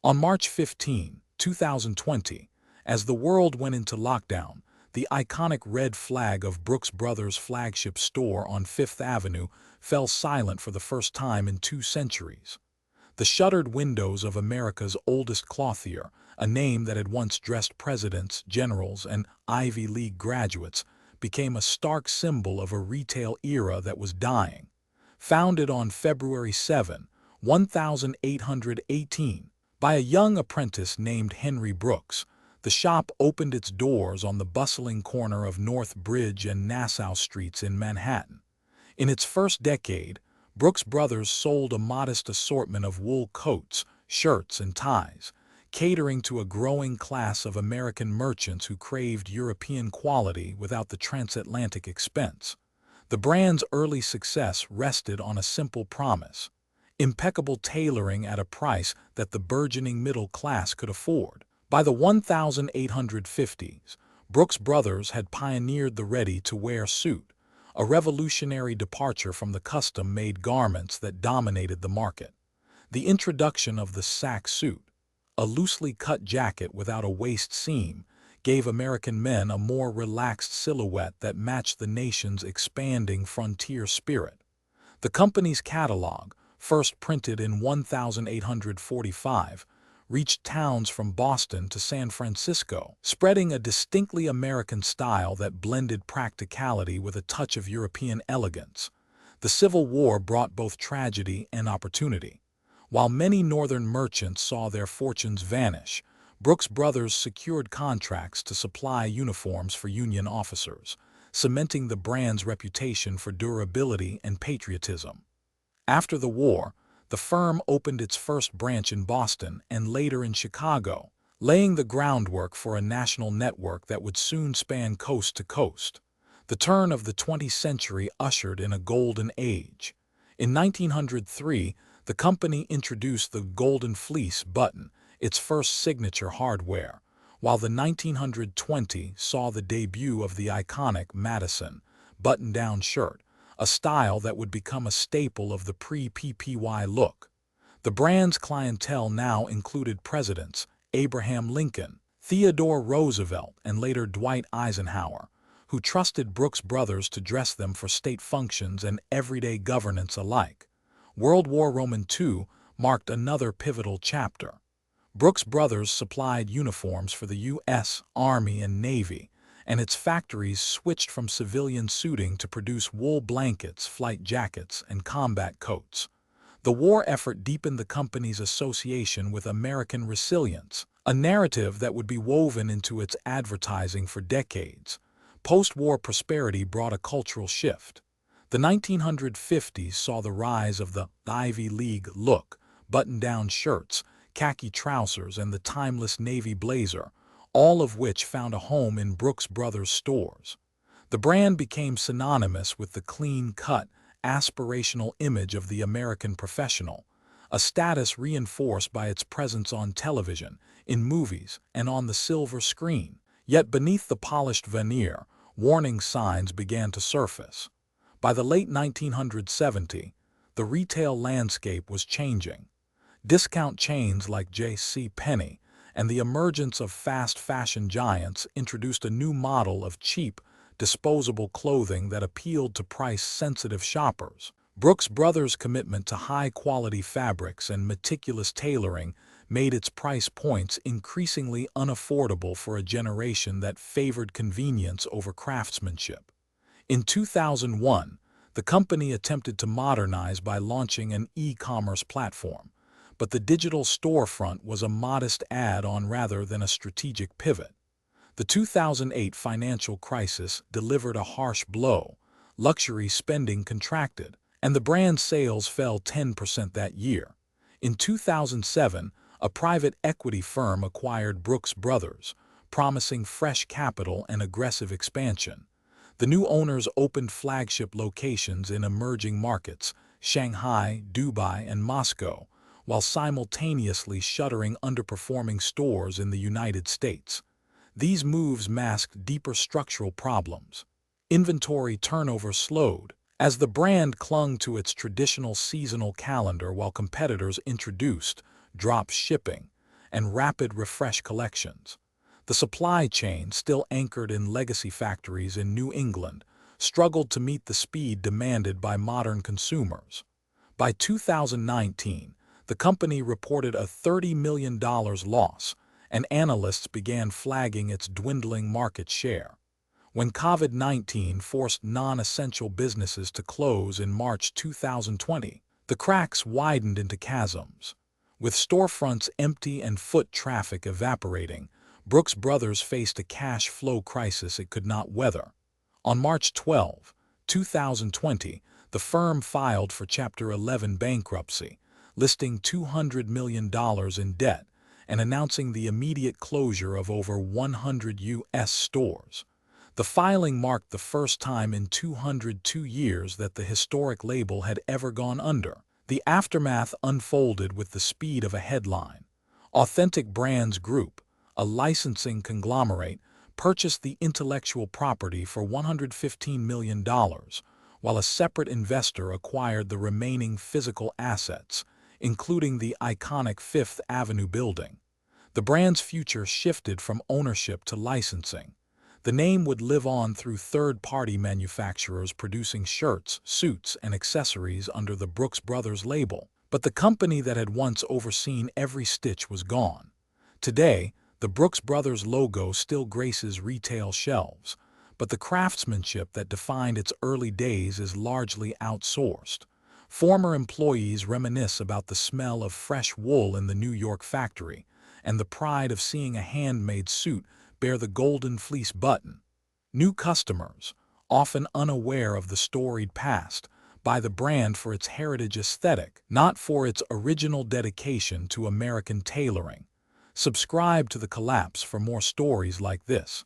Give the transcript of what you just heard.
On March 15, 2020, as the world went into lockdown, the iconic red flag of Brooks Brothers' flagship store on Fifth Avenue fell silent for the first time in 2 centuries. The shuttered windows of America's oldest clothier, a name that had once dressed presidents, generals, and Ivy League graduates, became a stark symbol of a retail era that was dying. Founded on February 7, 1818, by a young apprentice named Henry Brooks, the shop opened its doors on the bustling corner of North Bridge and Nassau Streets in Manhattan. In its first decade, Brooks Brothers sold a modest assortment of wool coats, shirts, and ties, catering to a growing class of American merchants who craved European quality without the transatlantic expense. The brand's early success rested on a simple promise: impeccable tailoring at a price that the burgeoning middle class could afford. By the 1850s, Brooks Brothers had pioneered the ready-to-wear suit, a revolutionary departure from the custom-made garments that dominated the market. The introduction of the sack suit, a loosely cut jacket without a waist seam, gave American men a more relaxed silhouette that matched the nation's expanding frontier spirit. The company's catalog, first printed in 1845, reached towns from Boston to San Francisco, spreading a distinctly American style that blended practicality with a touch of European elegance. The Civil War brought both tragedy and opportunity. While many Northern merchants saw their fortunes vanish, Brooks Brothers secured contracts to supply uniforms for Union officers, cementing the brand's reputation for durability and patriotism. After the war, the firm opened its first branch in Boston and later in Chicago, laying the groundwork for a national network that would soon span coast to coast. The turn of the 20th century ushered in a golden age. In 1903, the company introduced the Golden Fleece button, its first signature hardware, while the 1920 saw the debut of the iconic Madison button-down shirt, a style that would become a staple of the pre-PPY look. The brand's clientele now included presidents Abraham Lincoln, Theodore Roosevelt, and later Dwight Eisenhower, who trusted Brooks Brothers to dress them for state functions and everyday governance alike. World War II marked another pivotal chapter. Brooks Brothers supplied uniforms for the U.S. Army and Navy, and its factories switched from civilian suiting to produce wool blankets, flight jackets, and combat coats. The war effort deepened the company's association with American resilience, a narrative that would be woven into its advertising for decades. Post-war prosperity brought a cultural shift. The 1950s saw the rise of the Ivy League look, button-down shirts, khaki trousers, and the timeless navy blazer, all of which found a home in Brooks Brothers stores. The brand became synonymous with the clean-cut, aspirational image of the American professional, a status reinforced by its presence on television, in movies, and on the silver screen. Yet beneath the polished veneer, warning signs began to surface. By the late 1970s, the retail landscape was changing. Discount chains like J.C. Penney and the emergence of fast fashion giants introduced a new model of cheap, disposable clothing that appealed to price-sensitive shoppers. Brooks Brothers' commitment to high-quality fabrics and meticulous tailoring made its price points increasingly unaffordable for a generation that favored convenience over craftsmanship. In 2001, the company attempted to modernize by launching an e-commerce platform, but the digital storefront was a modest add-on rather than a strategic pivot. The 2008 financial crisis delivered a harsh blow. Luxury spending contracted, and the brand's sales fell 10% that year. In 2007, a private equity firm acquired Brooks Brothers, promising fresh capital and aggressive expansion. The new owners opened flagship locations in emerging markets, Shanghai, Dubai, and Moscow, while simultaneously shuttering underperforming stores in the United States. These moves masked deeper structural problems. Inventory turnover slowed, as the brand clung to its traditional seasonal calendar while competitors introduced drop shipping, and rapid refresh collections. The supply chain, still anchored in legacy factories in New England, struggled to meet the speed demanded by modern consumers. By 2019, the company reported a $30 million loss, and analysts began flagging its dwindling market share. When COVID-19 forced non-essential businesses to close in March 2020, the cracks widened into chasms. With storefronts empty and foot traffic evaporating, Brooks Brothers faced a cash flow crisis it could not weather. On March 12, 2020, the firm filed for Chapter 11 bankruptcy, listing $200 million in debt and announcing the immediate closure of over 100 U.S. stores. The filing marked the first time in 202 years that the historic label had ever gone under. The aftermath unfolded with the speed of a headline. Authentic Brands Group, a licensing conglomerate, purchased the intellectual property for $115 million, while a separate investor acquired the remaining physical assets, including the iconic Fifth Avenue building. The brand's future shifted from ownership to licensing. The name would live on through third-party manufacturers producing shirts, suits, and accessories under the Brooks Brothers label. But the company that had once overseen every stitch was gone. Today, the Brooks Brothers logo still graces retail shelves, but the craftsmanship that defined its early days is largely outsourced. Former employees reminisce about the smell of fresh wool in the New York factory and the pride of seeing a handmade suit bear the golden fleece button. New customers, often unaware of the storied past, buy the brand for its heritage aesthetic, not for its original dedication to American tailoring. Subscribe to The Collapse for more stories like this.